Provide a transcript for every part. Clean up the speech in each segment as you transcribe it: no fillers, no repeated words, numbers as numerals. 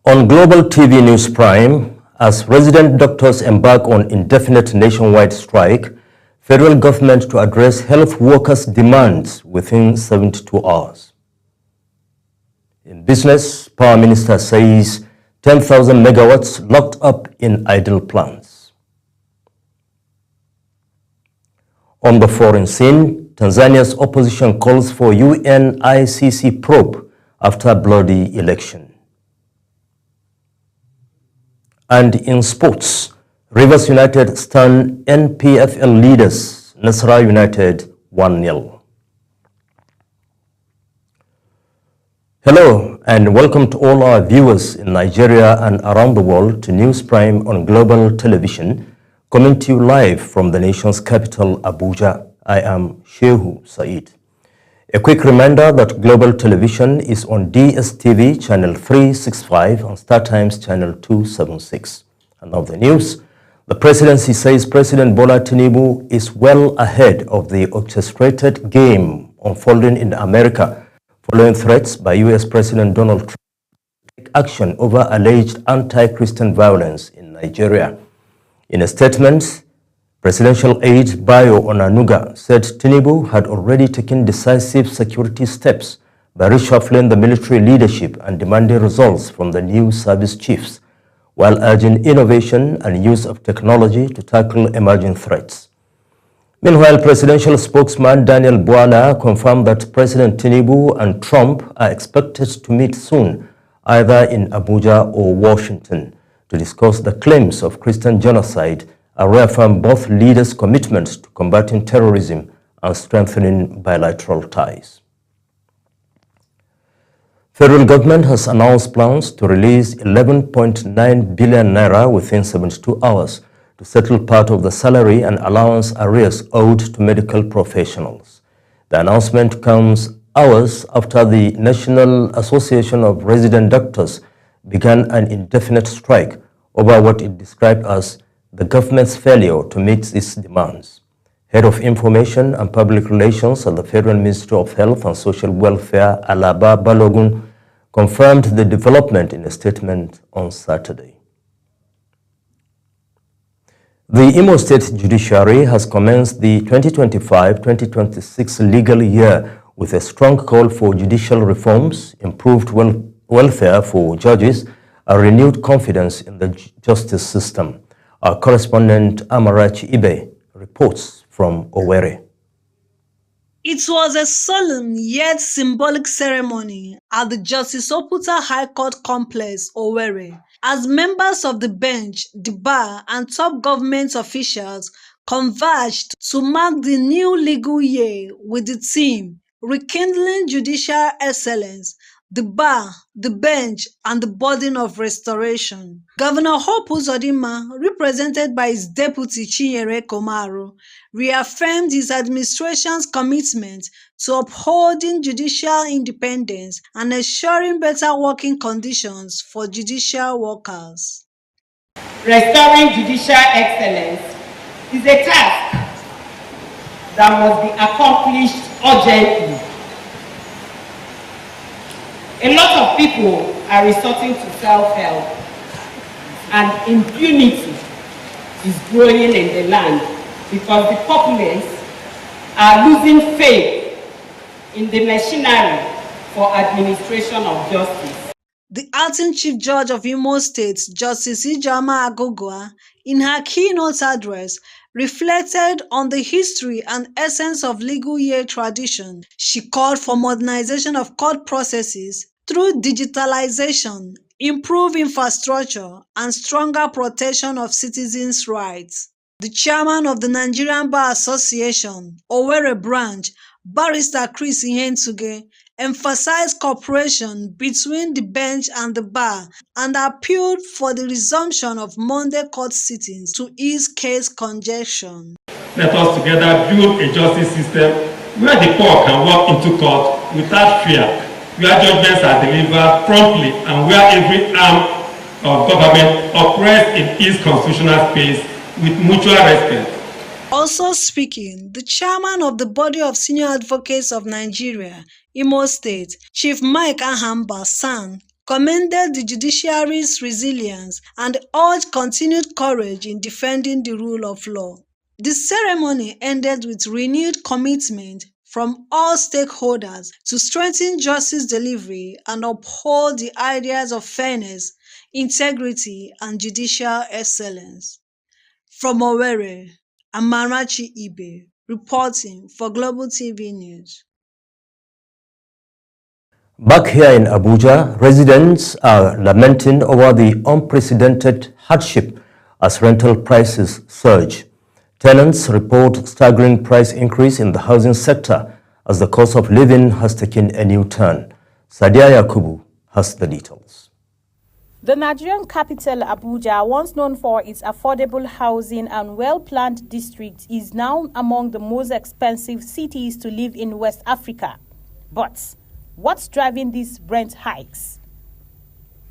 On Global TV News Prime, as resident doctors embark on indefinite nationwide strike, federal government to address health workers' demands within 72 hours. In business, Power Minister says 10,000 megawatts locked up in idle plants. On the foreign scene, Tanzania's opposition calls for UN ICC probe after bloody election. And in sports, Rivers United stun NPFL leaders, Nasarawa United 1-0. Hello and welcome to all our viewers in Nigeria and around the world to News Prime on Global Television, coming to you live from the nation's capital, Abuja. I am Shehu Said. A quick reminder that Global Television is on DSTV channel 365 and StarTimes channel 276. And now the news. The presidency says President Bola Tinubu is well ahead of the orchestrated game unfolding in America following threats by U.S. President Donald Trump to take action over alleged anti-Christian violence in Nigeria. In a statement, Presidential aide Bayo Onanuga said Tinubu had already taken decisive security steps by reshuffling the military leadership and demanding results from the new service chiefs, while urging innovation and use of technology to tackle emerging threats. Meanwhile, presidential spokesman Daniel Bwala confirmed that President Tinubu and Trump are expected to meet soon, either in Abuja or Washington, to discuss the claims of Christian genocide and reaffirm both leaders' commitment to combating terrorism and strengthening bilateral ties. Federal government has announced plans to release 11.9 billion naira within 72 hours to settle part of the salary and allowance arrears owed to medical professionals. The announcement comes hours after the National Association of Resident Doctors began an indefinite strike over what it described as the government's failure to meet its demands. Head of Information and Public Relations at the Federal Ministry of Health and Social Welfare, Alaba Balogun, confirmed the development in a statement on Saturday. The Imo State Judiciary has commenced the 2025-2026 legal year with a strong call for judicial reforms, improved welfare for judges, and renewed confidence in the justice system. Our correspondent Amarachi Ibe reports from Owerri. It was a solemn yet symbolic ceremony at the Justice Oputa High Court Complex, Owerri, as members of the bench, the bar, and top government officials converged to mark the new legal year with the theme Rekindling Judicial Excellence, the bar, the bench, and the burden of restoration. Governor Hope Uzodinma, represented by his deputy Chinyere Komaro, reaffirmed his administration's commitment to upholding judicial independence and ensuring better working conditions for judicial workers. Restoring judicial excellence is a task that must be accomplished urgently. A lot of people are resorting to self-help, and impunity is growing in the land because the populace are losing faith in the machinery for administration of justice. The acting Chief Judge of Imo State, Justice Ijeoma Agogua, in her keynote address, reflected on the history and essence of legal year tradition. She called for modernization of court processes through digitalization, improved infrastructure, and stronger protection of citizens' rights. The chairman of the Nigerian Bar Association, Owerri Branch, Barrister Chris Ihentuge, emphasized cooperation between the bench and the bar and appealed for the resumption of Monday court sittings to ease case congestion. Let us together build a justice system where the poor can walk into court without fear, where judgments are delivered promptly, and where every arm of government operates in its constitutional space with mutual respect. Also speaking, the chairman of the Body of Senior Advocates of Nigeria, Imo State, Chief Mike Ahamba San, commended the judiciary's resilience, and urged continued courage in defending the rule of law. The ceremony ended with renewed commitment from all stakeholders to strengthen justice delivery and uphold the ideas of fairness, integrity, and judicial excellence. From Owerri, Amarachi Ibe, reporting for Global TV News. Back here in Abuja, residents are lamenting over the unprecedented hardship as rental prices surge. Tenants report staggering price increase in the housing sector as the cost of living has taken a new turn. Sadia Yakubu has the details. The Nigerian capital, Abuja, once known for its affordable housing and well-planned districts, is now among the most expensive cities to live in West Africa. But what's driving these rent hikes?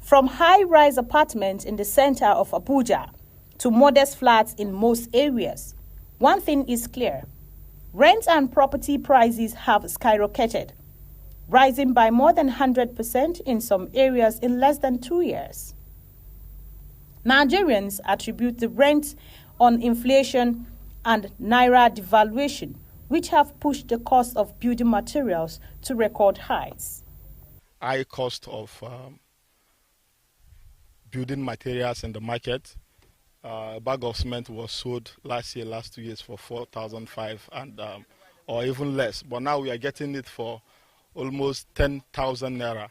From high-rise apartments in the center of Abuja to modest flats in most areas, one thing is clear. Rent and property prices have skyrocketed, rising by more than 100% in some areas in less than 2 years. Nigerians attribute the rent on inflation and naira devaluation, which have pushed the cost of building materials to record highs. High cost of building materials in the market. A bag of cement was sold last 2 years for 4,500 and or even less. But now we are getting it for almost 10,000 naira.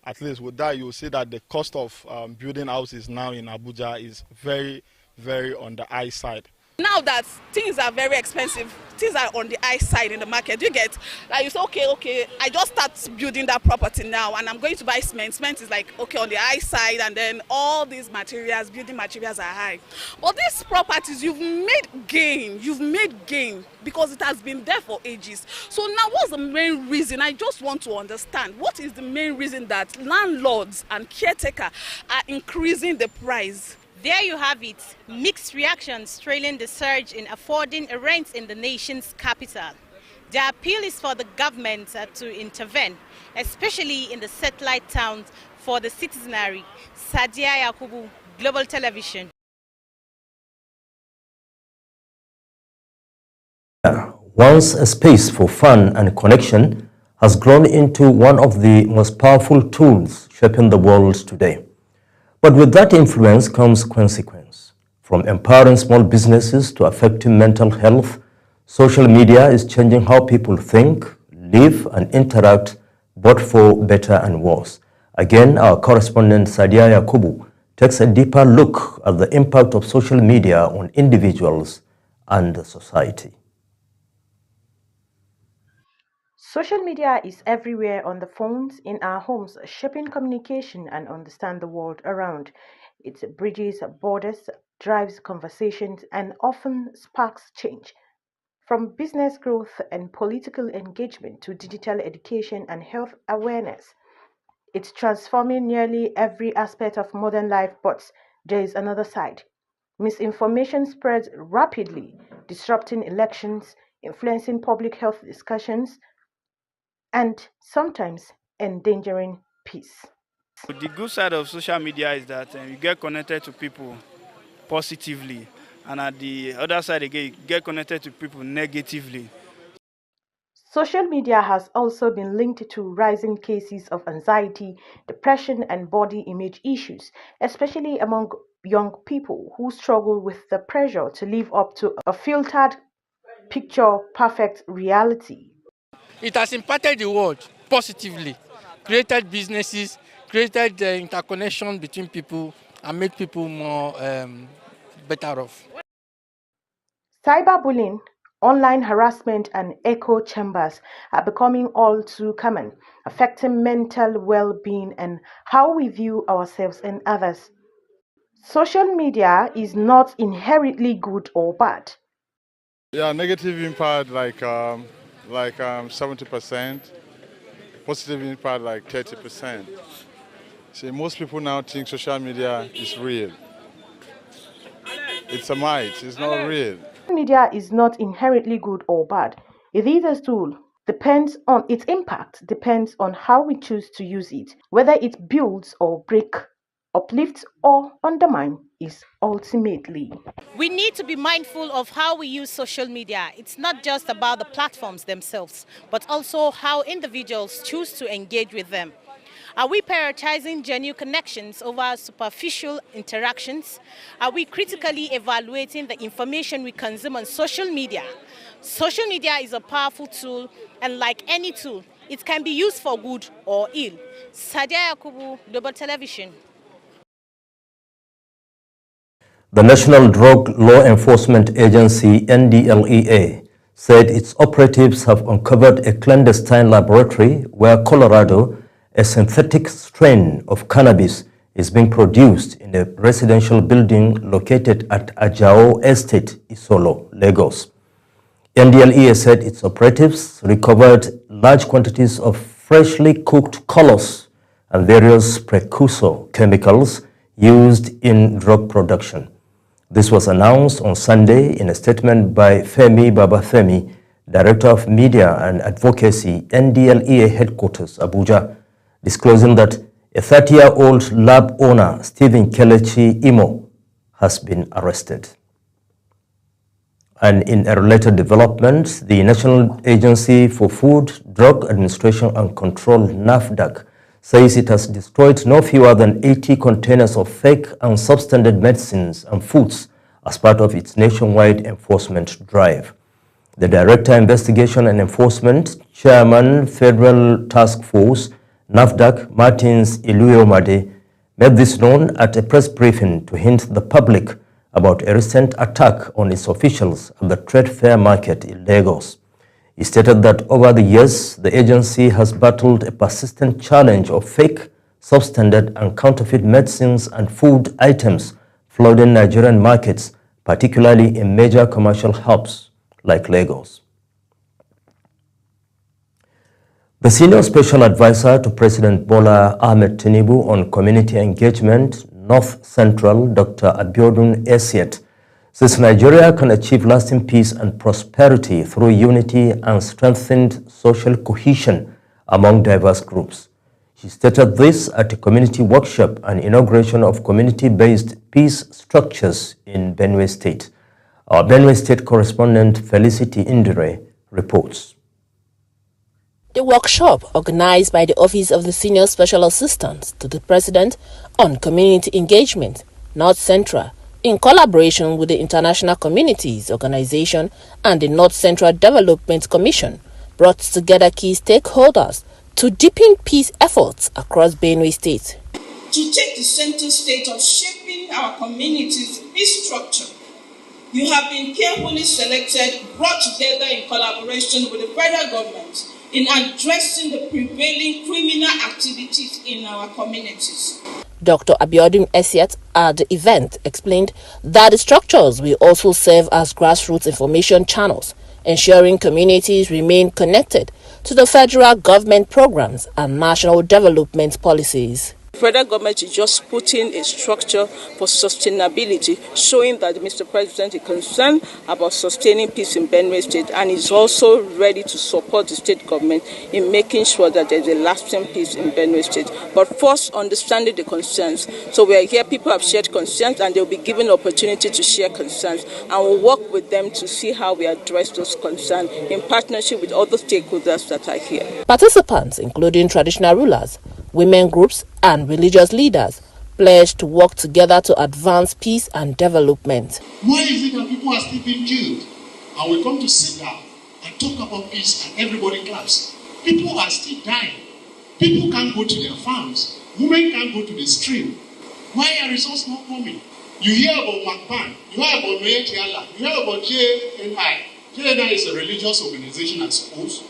At least with that, you will see that the cost of building houses now in Abuja is very, very on the high side. Now that things are very expensive, things are on the high side in the market. You get, like you say, okay, I just start building that property now and I'm going to buy cement. Cement is like, okay, on the high side, and then all these materials, building materials are high. But these properties, you've made gain because it has been there for ages. So now what's the main reason? I just want to understand, what is the main reason that landlords and caretakers are increasing the price? There you have it, mixed reactions trailing the surge in affording a rent in the nation's capital. The appeal is for the government to intervene, especially in the satellite towns for the citizenry. Sadia Yakubu, Global Television. Once a space for fun and connection has grown into one of the most powerful tools shaping the world today. But with that influence comes consequence. From empowering small businesses to affecting mental health, social media is changing how people think, live, and interact, both for better and worse. Again, our correspondent Sadia Yakubu takes a deeper look at the impact of social media on individuals and society. Social media is everywhere on the phones, in our homes, shaping communication and understand the world around. It bridges borders, drives conversations, and often sparks change. From business growth and political engagement to digital education and health awareness, it's transforming nearly every aspect of modern life. But there is another side. Misinformation spreads rapidly, disrupting elections, influencing public health discussions, and sometimes endangering peace. The good side of social media is that you get connected to people positively, and at the other side again, you get connected to people negatively. Social media has also been linked to rising cases of anxiety, depression, and body image issues, especially among young people who struggle with the pressure to live up to a filtered, picture-perfect reality. It has impacted the world positively, created businesses, created the interconnection between people, and made people more better off. Cyberbullying, online harassment, and echo chambers are becoming all too common, affecting mental well-being and how we view ourselves and others. Social media is not inherently good or bad. Yeah, negative impact like 70%, positive impact like 30%. See, most people now think social media is real. It's a myth, it's not real. Social media is not inherently good or bad. It is a tool, depends on how we choose to use it. Whether it builds or breaks, uplifts or undermines is ultimately. We need to be mindful of how we use social media. It's not just about the platforms themselves, but also how individuals choose to engage with them. Are we prioritizing genuine connections over superficial interactions? Are we critically evaluating the information we consume on social media? Social media is a powerful tool, and like any tool, it can be used for good or ill. Sadia Yakubu, Global Television. The National Drug Law Enforcement Agency, NDLEA, said its operatives have uncovered a clandestine laboratory where Colorado, a synthetic strain of cannabis, is being produced in a residential building located at Ajao Estate, Isolo, Lagos. NDLEA said its operatives recovered large quantities of freshly cooked colors and various precursor chemicals used in drug production. This was announced on Sunday in a statement by Femi Babafemi, Director of Media and Advocacy, NDLEA Headquarters, Abuja, disclosing that a 30-year-old lab owner, Stephen Kelechi Imo, has been arrested. And in a related development, the National Agency for Food, Drug Administration and Control, NAFDAC, says it has destroyed no fewer than 80 containers of fake and substandard medicines and foods as part of its nationwide enforcement drive. The Director, Investigation and Enforcement, Chairman, Federal Task Force, NAFDAC, Martins Iluyomade, made this known at a press briefing to hint the public about a recent attack on its officials at the Trade Fair Market in Lagos. He stated that over the years, the agency has battled a persistent challenge of fake, substandard and counterfeit medicines and food items flooding Nigerian markets, particularly in major commercial hubs like Lagos. The Senior Special Advisor to President Bola Ahmed Tinubu on Community Engagement, North Central, Dr. Abiodun Esiet, says Nigeria can achieve lasting peace and prosperity through unity and strengthened social cohesion among diverse groups. She stated this at a community workshop and inauguration of community-based peace structures in Benue State. Our Benue State correspondent Felicity Indire reports. The workshop, organized by the Office of the Senior Special Assistant to the President on Community Engagement, North Central, in collaboration with the International Communities Organization and the North Central Development Commission, brought together key stakeholders to deepen peace efforts across Benue State. To take the center stage of shaping our community's peace structure, you have been carefully selected, brought together in collaboration with the federal government in addressing the prevailing criminal activities in our communities. Dr. Abiodun Esiet at the event explained that the structures will also serve as grassroots information channels, ensuring communities remain connected to the federal government programs and national development policies. The federal government is just putting a structure for sustainability, showing that Mr. President is concerned about sustaining peace in Benue State and is also ready to support the state government in making sure that there's a lasting peace in Benue State. But first, understanding the concerns. So we are here, people have shared concerns and they'll be given opportunity to share concerns, and we'll work with them to see how we address those concerns in partnership with other stakeholders that are here. Participants, including traditional rulers, women groups and religious leaders, pledged to work together to advance peace and development. Why is it that people are still being killed and we come to sit down and talk about peace and everybody claps? People are still dying. People can't go to their farms. Women can't go to the stream. Why are results not coming? You hear about MACBAN, you hear about Noyetiala, you hear about JNI. JNI is a religious organization, I suppose.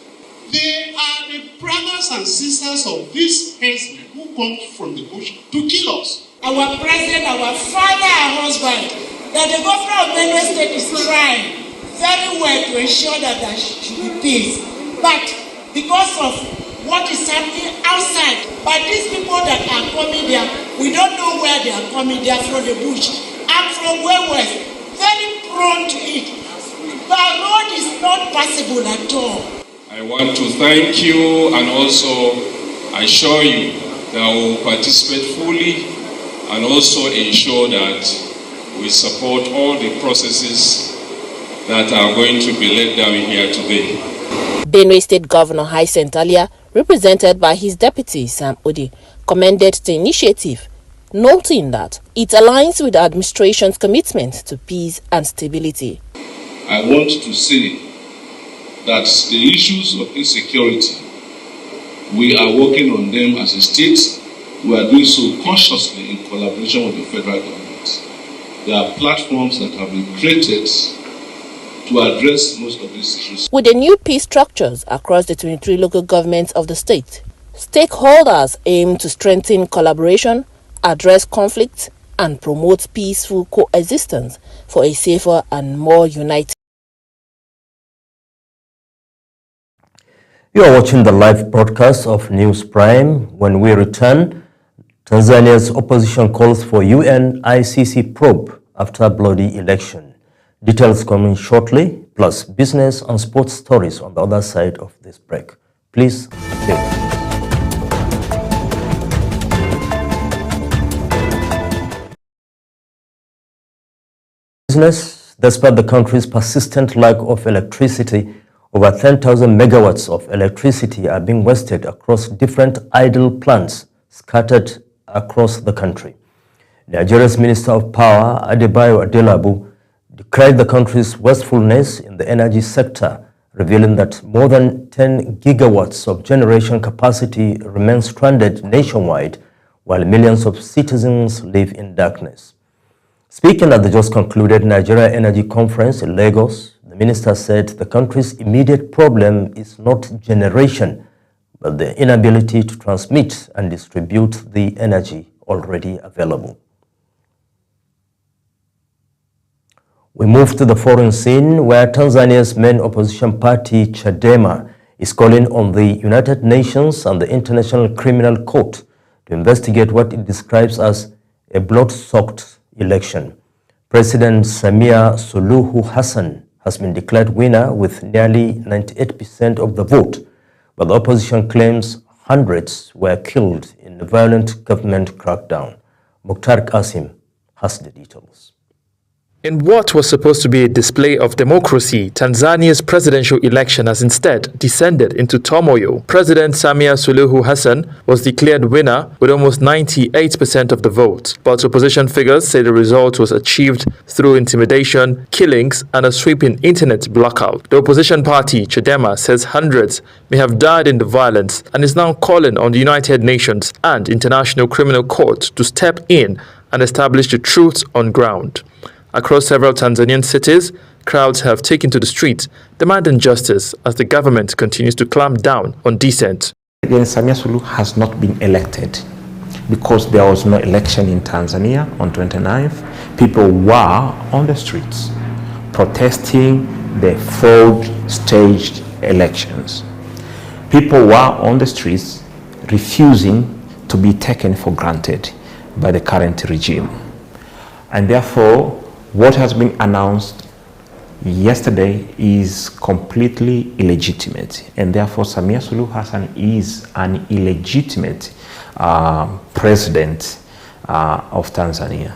They are the brothers and sisters of these herdsmen who come from the bush to kill us. Our president, our father, our husband, that the governor of Benue State is trying very well to ensure that there should be peace. But because of what is happening outside, by these people that are coming there, we don't know where they are coming. They are from the bush. I'm from way west, very prone to it. The road is not passable at all. I want to thank you and also assure you that we will participate fully and also ensure that we support all the processes that are going to be laid down here today. Benue State Governor Hyacinth Alia, represented by his deputy Sam Udi, commended the initiative, noting that it aligns with the administration's commitment to peace and stability. I want to say that the issues of insecurity, we are working on them as a state. We are doing so consciously in collaboration with the federal government. There are platforms that have been created to address most of these issues. With the new peace structures across the 23 local governments of the state, stakeholders aim to strengthen collaboration, address conflicts, and promote peaceful coexistence for a safer and more united. You are watching the live broadcast of News Prime. When we return, Tanzania's opposition calls for UN ICC probe after bloody election. Details coming shortly, plus business and sports stories on the other side of this break. Please stay. Business, despite the country's persistent lack of electricity, over 10,000 megawatts of electricity are being wasted across different idle plants scattered across the country. Nigeria's Minister of Power, Adebayo Adelabu, decried the country's wastefulness in the energy sector, revealing that more than 10 gigawatts of generation capacity remain stranded nationwide, while millions of citizens live in darkness. Speaking at the just concluded Nigeria Energy Conference in Lagos, the minister said the country's immediate problem is not generation, but the inability to transmit and distribute the energy already available. We move to the foreign scene, where Tanzania's main opposition party, Chadema, is calling on the United Nations and the International Criminal Court to investigate what it describes as a blood-soaked election. President Samia Suluhu Hassan has been declared winner with nearly 98% of the vote, but the opposition claims hundreds were killed in a violent government crackdown. Mukhtar Qasim has the details. In what was supposed to be a display of democracy, Tanzania's presidential election has instead descended into turmoil. President Samia Suluhu Hassan was declared winner with almost 98% of the vote, but opposition figures say the result was achieved through intimidation, killings, and a sweeping internet blackout. The opposition party, Chadema, says hundreds may have died in the violence and is now calling on the United Nations and International Criminal Court to step in and establish the truth on ground. Across several Tanzanian cities, crowds have taken to the streets, demanding justice as the government continues to clamp down on dissent. President Samia Suluhu has not been elected because there was no election in Tanzania on 29th. People were on the streets protesting the fraud staged elections. People were on the streets refusing to be taken for granted by the current regime. And therefore, what has been announced yesterday is completely illegitimate, and therefore Samia Suluhu Hassan is an illegitimate president of Tanzania.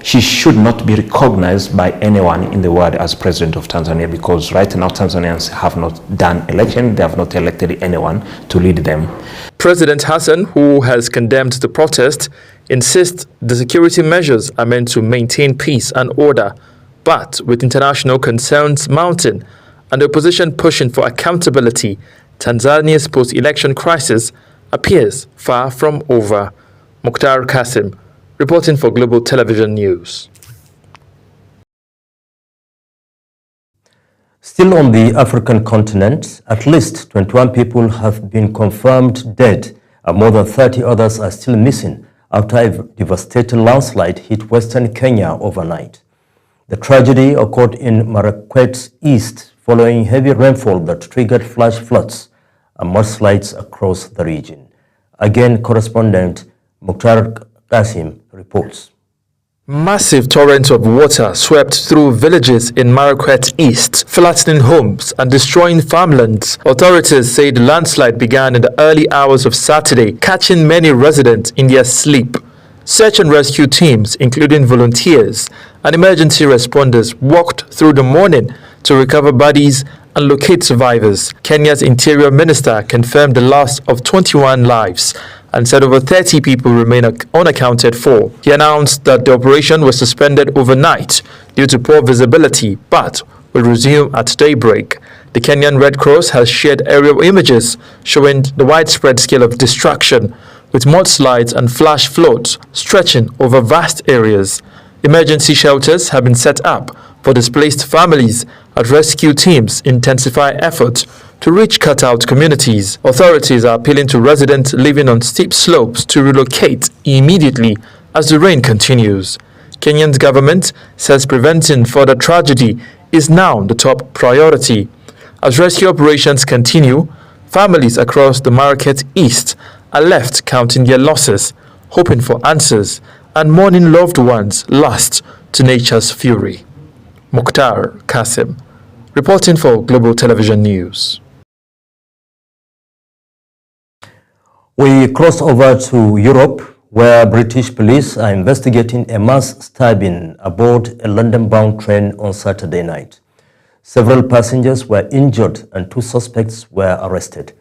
She should not be recognized by anyone in the world as president of Tanzania, because right now Tanzanians have not done election, they have not elected anyone to lead them. President Hassan, who has condemned the protest, insists the security measures are meant to maintain peace and order, but with international concerns mounting and the opposition pushing for accountability, Tanzania's post-election crisis appears far from over. Mukhtar Qasim, reporting for Global Television News. Still on the African continent, at least 21 people have been confirmed dead and more than 30 others are still missing after a devastating landslide hit western Kenya overnight. The tragedy occurred in Marakwet East following heavy rainfall that triggered flash floods and mudslides across the region. Again, correspondent Mukhtar Qasim reports. Massive torrents of water swept through villages in Marakwet East, flattening homes and destroying farmlands. Authorities say the landslide began in the early hours of Saturday, catching many residents in their sleep. Search and rescue teams, including volunteers and emergency responders, walked through the morning to recover bodies and locate survivors. Kenya's Interior Minister confirmed the loss of 21 lives and said over 30 people remain unaccounted for. He announced that the operation was suspended overnight due to poor visibility, but will resume at daybreak. The Kenyan Red Cross has shared aerial images showing the widespread scale of destruction, with mudslides and flash floods stretching over vast areas. Emergency shelters have been set up for displaced families as rescue teams intensify efforts to reach cut-out communities. Authorities are appealing to residents living on steep slopes to relocate immediately as the rain continues. Kenya's government says preventing further tragedy is now the top priority. As rescue operations continue, families across the Marakwet East are left counting their losses, hoping for answers, and mourning loved ones lost to nature's fury. Mukhtar Qasim, reporting for Global Television News. We cross over to Europe, where British police are investigating a mass stabbing aboard a London-bound train on Saturday night. Several passengers were injured and 2 suspects were arrested.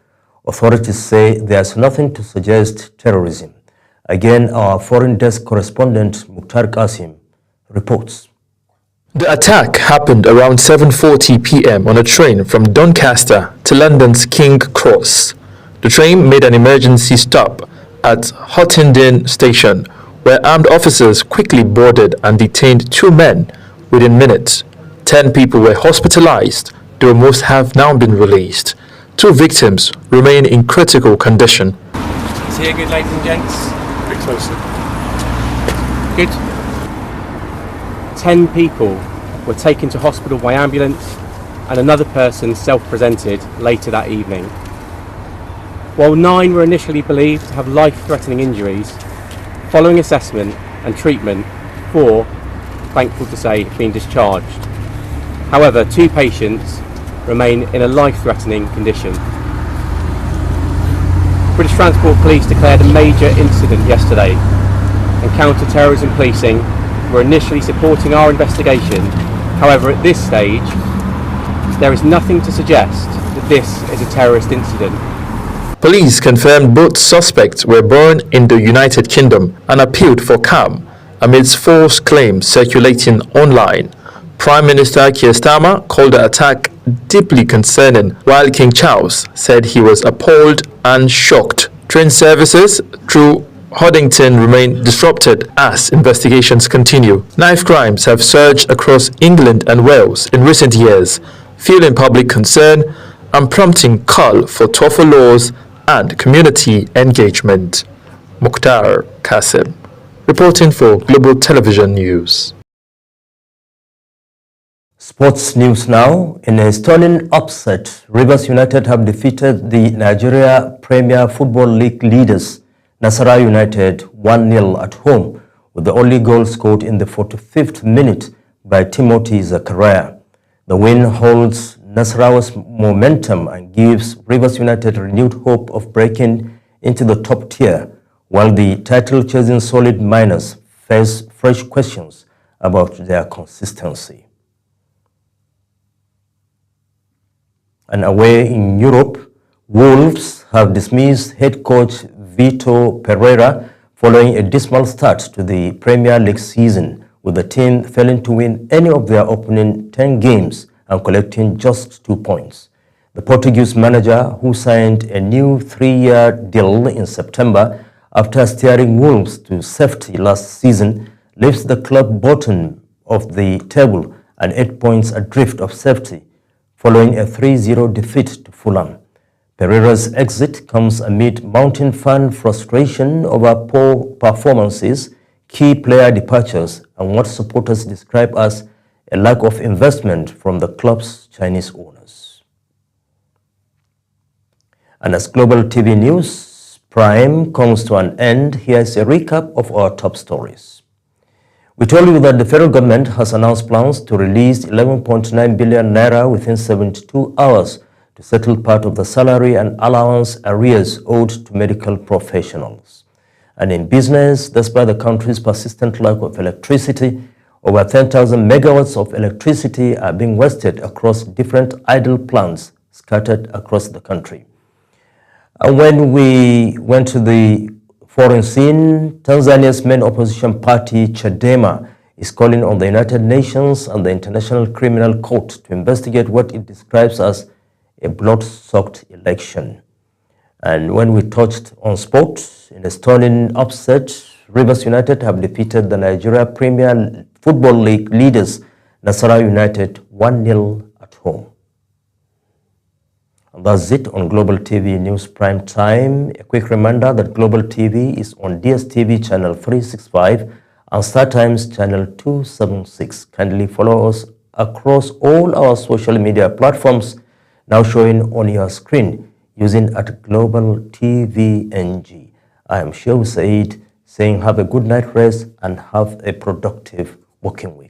Authorities say there's nothing to suggest terrorism. Again, our foreign desk correspondent Mukhtar Qasim reports. The attack happened around 7:40 p.m. on a train from Doncaster to London's King's Cross. The train made an emergency stop at Huntingdon Station, where armed officers quickly boarded and detained 2 men within minutes. 10 people were hospitalized, though most have now been released. 2 victims remain in critical condition. Is here good, ladies and gents? A bit closer. Good. 10 people were taken to hospital by ambulance, and another person self-presented later that evening. While 9 were initially believed to have life-threatening injuries, following assessment and treatment, 4, thankful to say, have been discharged. However, 2 patients remain in a life-threatening condition. British Transport Police declared a major incident yesterday, and counter-terrorism policing were initially supporting our investigation. However, at this stage, there is nothing to suggest that this is a terrorist incident. Police confirmed both suspects were born in the United Kingdom and appealed for calm amidst false claims circulating online. Prime Minister Keir Starmer called the attack deeply concerning, while King Charles said he was appalled and shocked. Train services through Huntingdon remain disrupted as investigations continue. Knife crimes have surged across England and Wales in recent years, fueling public concern and prompting call for tougher laws and community engagement. Mukhtar Qasim, reporting for Global Television News. Sports news now. In a stunning upset, Rivers United have defeated the Nigeria Premier Football League leaders, Nasarawa United, 1-0 at home, with the only goal scored in the 45th minute by Timothy Zakaria. The win holds Nasarawa's momentum and gives Rivers United renewed hope of breaking into the top tier, while the title-chasing Solid Miners face fresh questions about their consistency. And away in Europe, Wolves have dismissed head coach Vitor Pereira following a dismal start to the Premier League season, with the team failing to win any of their opening 10 games and collecting just 2 points. The Portuguese manager, who signed a new 3-year deal in September after steering Wolves to safety last season, leaves the club bottom of the table and 8 points adrift of safety, following a 3-0 defeat to Fulham. Pereira's exit comes amid mounting fan frustration over poor performances, key player departures, and what supporters describe as a lack of investment from the club's Chinese owners. And as Global TV News Prime comes to an end, here's a recap of our top stories. We told you that the federal government has announced plans to release 11.9 billion naira within 72 hours to settle part of the salary and allowance arrears owed to medical professionals. And in business, despite the country's persistent lack of electricity, over 10,000 megawatts of electricity are being wasted across different idle plants scattered across the country. And when we went to the foreign scene, Tanzania's main opposition party, Chadema, is calling on the United Nations and the International Criminal Court to investigate what it describes as a blood-soaked election. And when we touched on sports, in a stunning upset, Rivers United have defeated the Nigeria Premier Football League leaders, Nasarawa United, 1-0 at home. And that's it on Global TV News Prime Time. A quick reminder that Global TV is on DSTV channel 365 and StarTimes channel 276. Kindly follow us across all our social media platforms now showing on your screen using @GlobalTVNG. I am Shehu Said saying have a good night rest and have a productive working week.